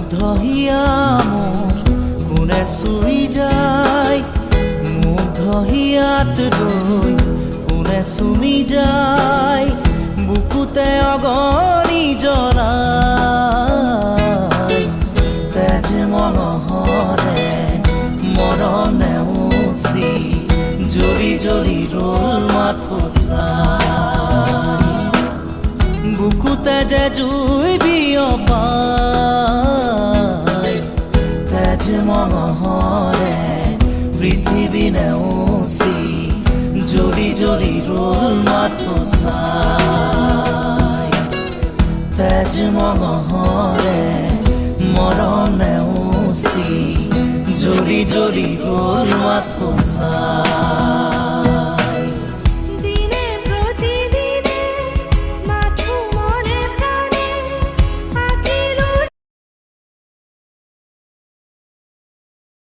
মুগ্ধহিয়া মোৰ কোনে চুই যায়, মুগ্ধহিয়াত ৰৈ কোনে চুমি যায়, বুকুতে অগণি জ্বলাই। তেজ মঙহৰে মৰম নেওচি জ্বলি জ্বলি ৰ'ল মাথো চাই, বুকুতে যে জুই বিয়পাই। তেজ মঙহৰে পৃথিৱী নেওচি জ্বলি জ্বলি ৰ'ল মাথো চাই। তেজ মঙহৰে মৰম নেওচি জ্বলি জ্বলি ৰ'ল মাথো চাই।